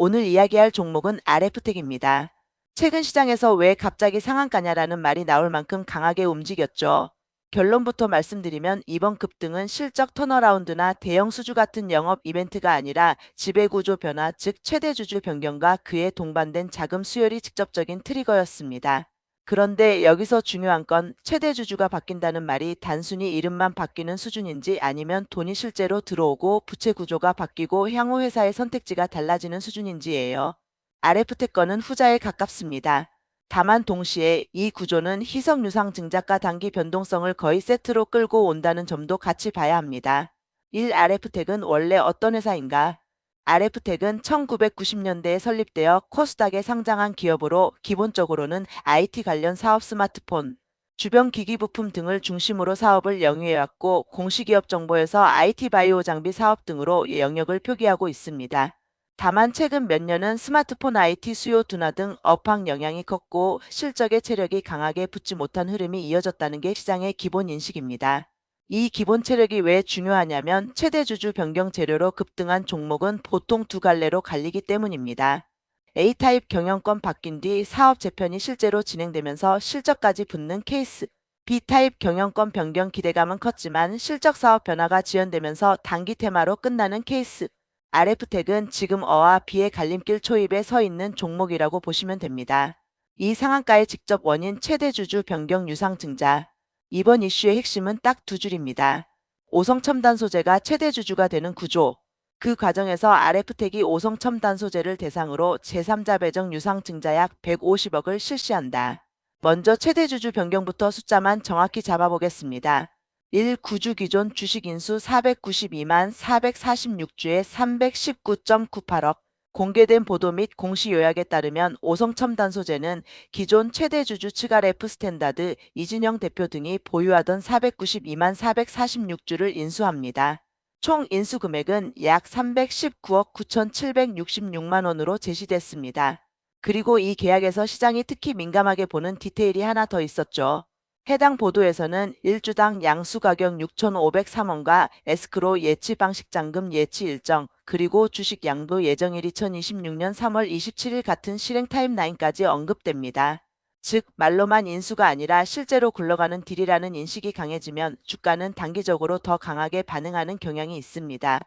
오늘 이야기할 종목은 RF텍입니다. 최근 시장에서 왜 갑자기 상한가냐라는 말이 나올 만큼 강하게 움직였죠. 결론부터 말씀드리면 이번 급등은 실적 턴어라운드나 대형 수주 같은 영업 이벤트가 아니라 지배구조 변화, 즉 최대 주주 변경과 그에 동반된 자금 수혈이 직접적인 트리거였습니다. 그런데 여기서 중요한 건 최대 주주가 바뀐다는 말이 단순히 이름만 바뀌는 수준인지 아니면 돈이 실제로 들어오고 부채 구조가 바뀌고 향후 회사의 선택지가 달라지는 수준인지예요. RF텍 건은 후자에 가깝습니다. 다만 동시에 이 구조는 희석 유상 증자가 단기 변동성을 거의 세트로 끌고 온다는 점도 같이 봐야 합니다. 1. RF텍은 원래 어떤 회사인가? RF텍은 1990년대에 설립되어 코스닥에 상장한 기업으로 기본적으로는 IT 관련 사업, 스마트폰, 주변 기기 부품 등을 중심으로 사업을 영위해왔고 공시기업 정보에서 IT 바이오 장비 사업 등으로 영역을 표기하고 있습니다. 다만 최근 몇 년은 스마트폰 IT 수요 둔화 등 업황 영향이 컸고 실적의 체력이 강하게 붙지 못한 흐름이 이어졌다는 게 시장의 기본 인식입니다. 이 기본 체력이 왜 중요하냐면 최대 주주 변경 재료로 급등한 종목은 보통 두 갈래로 갈리기 때문입니다. A타입 경영권 바뀐 뒤 사업 재편이 실제로 진행되면서 실적까지 붙는 케이스. B타입 경영권 변경 기대감은 컸지만 실적 사업 변화가 지연되면서 단기 테마로 끝나는 케이스. RF텍은 지금 A와 B의 갈림길 초입에 서 있는 종목이라고 보시면 됩니다. 이 상한가의 직접 원인 최대 주주 변경 유상 증자. 이번 이슈의 핵심은 딱 두 줄입니다. 오성 첨단 소재가 최대 주주가 되는 구조. 그 과정에서 RF텍이 오성 첨단 소재를 대상으로 제3자 배정 유상 증자 약 150억을 실시한다. 먼저 최대 주주 변경부터 숫자만 정확히 잡아보겠습니다. 1. 구주 기존 주식 인수 492만 446주에 319.98억. 공개된 보도 및 공시 요약에 따르면 오성첨단 소재는 기존 최대 주주 측 RF 스탠다드 이진영 대표 등이 보유하던 492만 446주를 인수합니다. 총 인수 금액은 약 319억 9,766만 원으로 제시됐습니다. 그리고 이 계약에서 시장이 특히 민감하게 보는 디테일이 하나 더 있었죠. 해당 보도에서는 1주당 양수 가격 6,503원과 에스크로 예치 방식 잔금 예치 일정, 그리고 주식 양도 예정일 2026년 3월 27일 같은 실행 타임라인까지 언급됩니다. 즉 말로만 인수가 아니라 실제로 굴러가는 딜이라는 인식이 강해지면 주가는 단기적으로 더 강하게 반응하는 경향이 있습니다.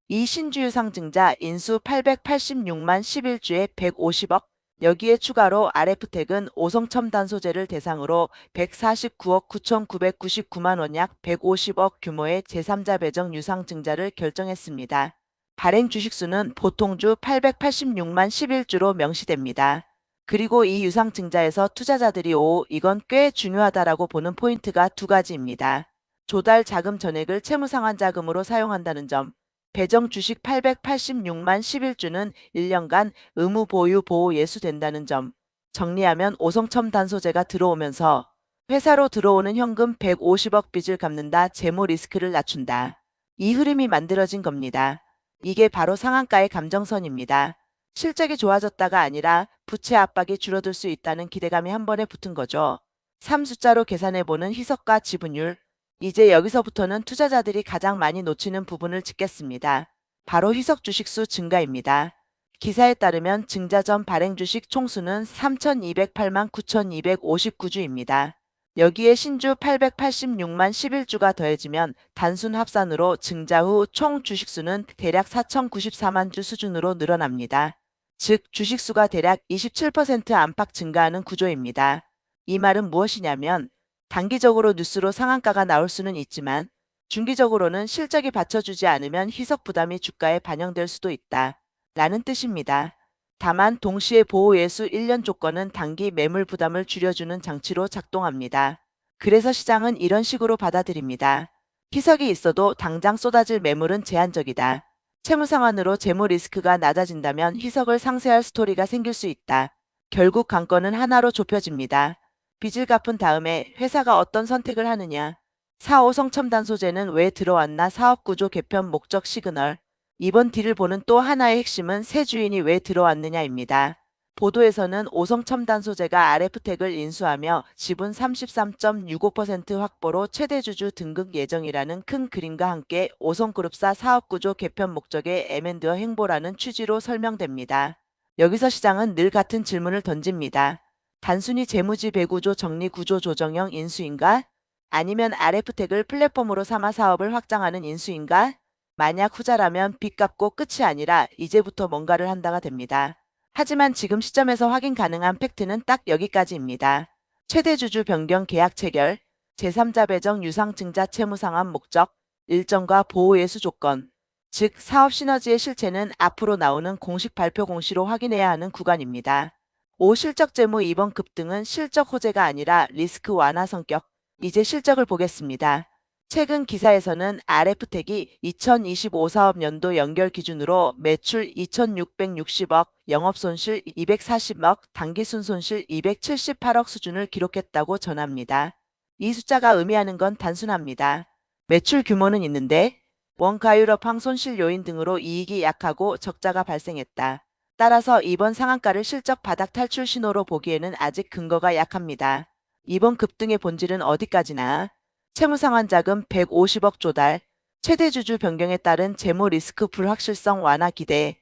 이 신주유상 증자 인수 886만 11주에 150억. 여기에 추가로 RF텍은 오성첨단 소재를 대상으로 149억 9,999만 원 약 150억 규모의 제3자 배정 유상 증자를 결정했습니다. 발행 주식수는 보통주 886만 11주로 명시됩니다. 그리고 이 유상 증자에서 투자자들이 이건 꽤 중요하다라고 보는 포인트가 두 가지입니다. 조달 자금 전액을 채무상환 자금으로 사용한다는 점. 배정 주식 886만 11주는 1년간 의무 보유 보호 예수된다는 점. 정리하면 오성첨단 소재가 들어오면서 회사로 들어오는 현금 150억 빚을 갚는다, 재무 리스크를 낮춘다. 이 흐름이 만들어진 겁니다. 이게 바로 상한가의 감정선입니다. 실적이 좋아졌다가 아니라 부채 압박이 줄어들 수 있다는 기대감이 한 번에 붙은 거죠. 3숫자로 계산해보는 희석과 지분율. 이제 여기서부터는 투자자들이 가장 많이 놓치는 부분을 짚겠습니다. 바로 희석 주식수 증가입니다. 기사에 따르면 증자 전 발행 주식 총수는 3,208만 9,259주입니다. 여기에 신주 886만 11주가 더해지면 단순 합산으로 증자 후 총 주식수는 대략 4,094만 주 수준으로 늘어납니다. 즉 주식수가 대략 27% 안팎 증가하는 구조입니다. 이 말은 무엇이냐면 단기적으로 뉴스로 상한가가 나올 수는 있지만 중기적으로는 실적이 받쳐주지 않으면 희석 부담이 주가에 반영될 수도 있다 라는 뜻입니다. 다만 동시에 보호예수 1년 조건은 단기 매물 부담을 줄여주는 장치로 작동합니다. 그래서 시장은 이런 식으로 받아들입니다. 희석이 있어도 당장 쏟아질 매물은 제한적이다. 채무 상환으로 재무 리스크가 낮아진다면 희석을 상쇄할 스토리가 생길 수 있다. 결국 관건은 하나로 좁혀집니다. 빚을 갚은 다음에 회사가 어떤 선택을 하느냐. 4호성 첨단 소재는 왜 들어왔나. 사업구조 개편 목적 시그널. 이번 딜을 보는 또 하나의 핵심은 새 주인이 왜 들어왔느냐입니다. 보도에서는 오성 첨단 소재가 RF텍을 인수하며 지분 33.65% 확보로 최대 주주 등극 예정이라는 큰 그림과 함께 오성그룹사 사업구조 개편 목적의 M&A 행보라는 취지로 설명됩니다. 여기서 시장은 늘 같은 질문을 던집니다. 단순히 재무지 배구조 정리 구조 조정형 인수인가? 아니면 RF택을 플랫폼으로 삼아 사업을 확장하는 인수인가? 만약 후자라면 빚 갚고 끝이 아니라 이제부터 뭔가를 한다가 됩니다. 하지만 지금 시점에서 확인 가능한 팩트는 딱 여기까지입니다. 최대 주주 변경 계약 체결, 제3자 배정 유상증자 채무 상환 목적, 일정과 보호 예수 조건, 즉 사업 시너지의 실체는 앞으로 나오는 공식 발표 공시로 확인해야 하는 구간입니다. 5. 실적 재무 2번 급등은 실적 호재가 아니라 리스크 완화 성격. 이제 실적을 보겠습니다. 최근 기사에서는 RF택이 2025 사업연도 연결 기준으로 매출 2,660억, 영업손실 240억, 당기순손실 278억 수준을 기록했다고 전합니다. 이 숫자가 의미하는 건 단순합니다. 매출 규모는 있는데 원가율업황 손실 요인 등으로 이익이 약하고 적자가 발생했다. 따라서 이번 상한가를 실적 바닥 탈출 신호로 보기에는 아직 근거가 약합니다. 이번 급등의 본질은 어디까지나 채무상환자금 150억 조달, 최대 주주 변경에 따른 재무 리스크 불확실성 완화 기대에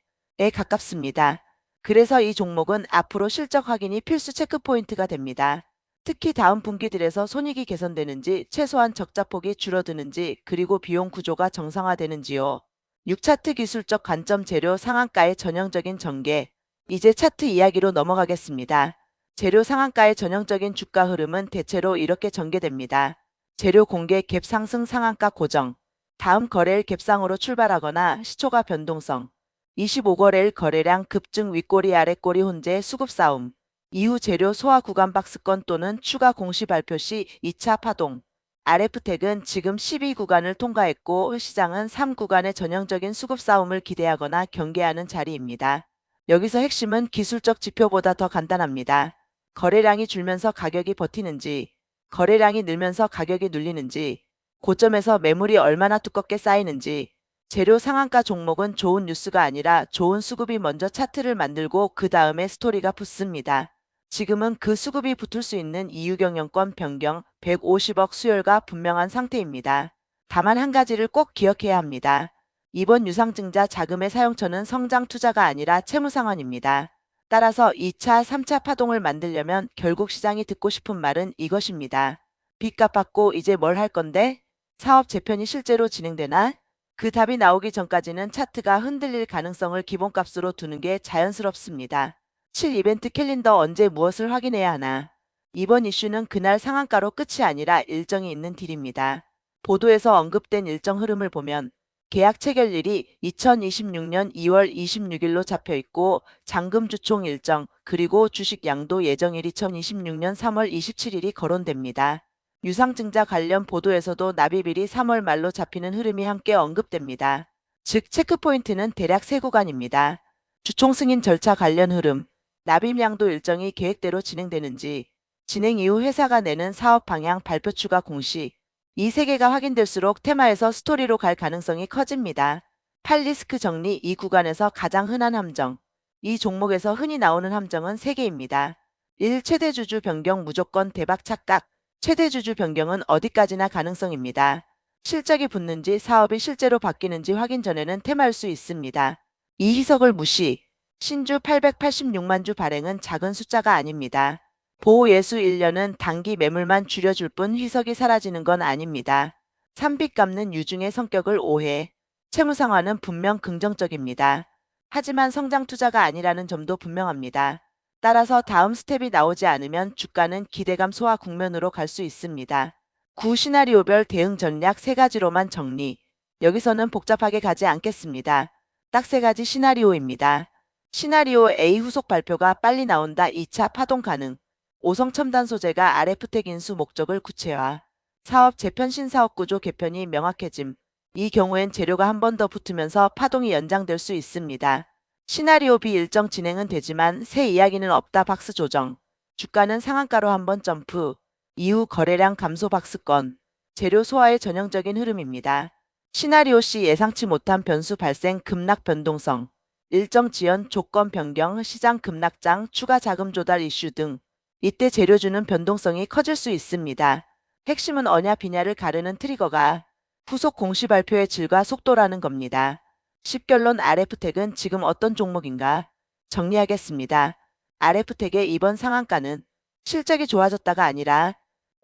가깝습니다. 그래서 이 종목은 앞으로 실적 확인이 필수 체크포인트가 됩니다. 특히 다음 분기들에서 손익이 개선되는지, 최소한 적자폭이 줄어드는지, 그리고 비용 구조가 정상화되는지요. 6차트 기술적 관점 재료 상한가의 전형적인 전개. 이제 차트 이야기로 넘어가겠습니다. 재료 상한가의 전형적인 주가 흐름은 대체로 이렇게 전개됩니다. 재료 공개 갭 상승 상한가 고정. 다음 거래일 갭상으로 출발하거나 시초가 변동성. 25거래일 거래량 급증 윗꼬리 아랫꼬리 혼재 수급 싸움. 이후 재료 소화 구간 박스권 또는 추가 공시 발표 시 2차 파동. RF택은 지금 12구간을 통과했고 시장은 3구간의 전형적인 수급 싸움을 기대하거나 경계하는 자리입니다. 여기서 핵심은 기술적 지표보다 더 간단합니다. 거래량이 줄면서 가격이 버티는지, 거래량이 늘면서 가격이 눌리는지, 고점에서 매물이 얼마나 두껍게 쌓이는지. 재료 상한가 종목은 좋은 뉴스가 아니라 좋은 수급이 먼저 차트를 만들고 그 다음에 스토리가 붙습니다. 지금은 그 수급이 붙을 수 있는 이유경영권 변경 150억 수혈가 분명한 상태입니다. 다만 한 가지를 꼭 기억해야 합니다. 이번 유상증자 자금의 사용처는 성장 투자가 아니라 채무상환입니다. 따라서 2차, 3차 파동을 만들려면 결국 시장이 듣고 싶은 말은 이것입니다. 빚 갚았고 이제 뭘 할 건데? 사업 재편이 실제로 진행되나? 그 답이 나오기 전까지는 차트가 흔들릴 가능성을 기본값으로 두는 게 자연스럽습니다. 7. 이벤트 캘린더 언제 무엇을 확인해야 하나? 이번 이슈는 그날 상한가로 끝이 아니라 일정이 있는 딜입니다. 보도에서 언급된 일정 흐름을 보면 계약 체결일이 2026년 2월 26일로 잡혀있고 잔금 주총 일정 그리고 주식 양도 예정일 2026년 3월 27일이 거론됩니다. 유상증자 관련 보도에서도 납입일이 3월 말로 잡히는 흐름이 함께 언급됩니다. 즉 체크포인트는 대략 3구간입니다. 주총 승인 절차 관련 흐름, 납입량도 일정이 계획대로 진행되는지, 진행 이후 회사가 내는 사업 방향 발표 추가 공시, 이 3개가 확인될수록 테마에서 스토리로 갈 가능성이 커집니다. 8. 리스크 정리. 이 구간에서 가장 흔한 함정. 이 종목에서 흔히 나오는 함정은 3개입니다. 1. 최대 주주 변경 무조건 대박 착각. 최대 주주 변경은 어디까지나 가능성입니다. 실적이 붙는지 사업이 실제로 바뀌는지 확인 전에는 테마일 수 있습니다. 2. 희석을 무시. 신주 886만 주 발행은 작은 숫자가 아닙니다. 보호 예수 1년은 단기 매물만 줄여줄 뿐 희석이 사라지는 건 아닙니다. 3. 빚 갚는 유중의 성격을 오해. 채무 상환은 분명 긍정적입니다. 하지만 성장 투자가 아니라는 점도 분명합니다. 따라서 다음 스텝이 나오지 않으면 주가는 기대감 소화 국면으로 갈 수 있습니다. 9. 시나리오별 대응 전략 3가지로만 정리. 여기서는 복잡하게 가지 않겠습니다. 딱 3가지 시나리오입니다. 시나리오 A. 후속 발표가 빨리 나온다. 2차 파동 가능. 5성 첨단 소재가 RF택 인수 목적을 구체화. 사업 재편 신사업 구조 개편이 명확해짐. 이 경우엔 재료가 한 번 더 붙으면서 파동이 연장될 수 있습니다. 시나리오 B. 일정 진행은 되지만 새 이야기는 없다. 박스 조정. 주가는 상한가로 한번 점프. 이후 거래량 감소 박스권. 재료 소화의 전형적인 흐름입니다. 시나리오 C. 예상치 못한 변수 발생 급락 변동성. 일정 지연, 조건 변경, 시장 급락장, 추가 자금 조달 이슈 등 이때 재료주는 변동성이 커질 수 있습니다. 핵심은 어냐 비냐를 가르는 트리거가 후속 공시 발표의 질과 속도라는 겁니다. 10결론 RF택은 지금 어떤 종목인가? 정리하겠습니다. RF텍의 이번 상한가는 실적이 좋아졌다가 아니라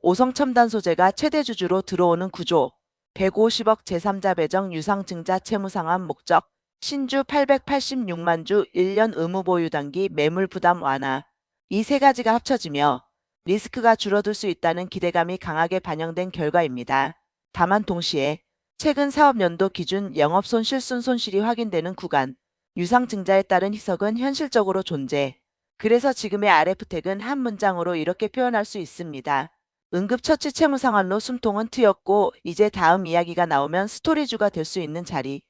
오성 첨단 소재가 최대 주주로 들어오는 구조, 150억 제3자 배정 유상증자 채무 상환 목적, 신주 886만 주 1년 의무 보유 단기 매물 부담 완화, 이 세 가지가 합쳐지며 리스크가 줄어들 수 있다는 기대감이 강하게 반영된 결과입니다. 다만 동시에 최근 사업연도 기준 영업손실 순손실이 확인되는 구간, 유상증자에 따른 희석은 현실적으로 존재. 그래서 지금의 RF텍은 한 문장으로 이렇게 표현할 수 있습니다. 응급처치 채무 상환로 숨통은 트였고 이제 다음 이야기가 나오면 스토리주가 될 수 있는 자리.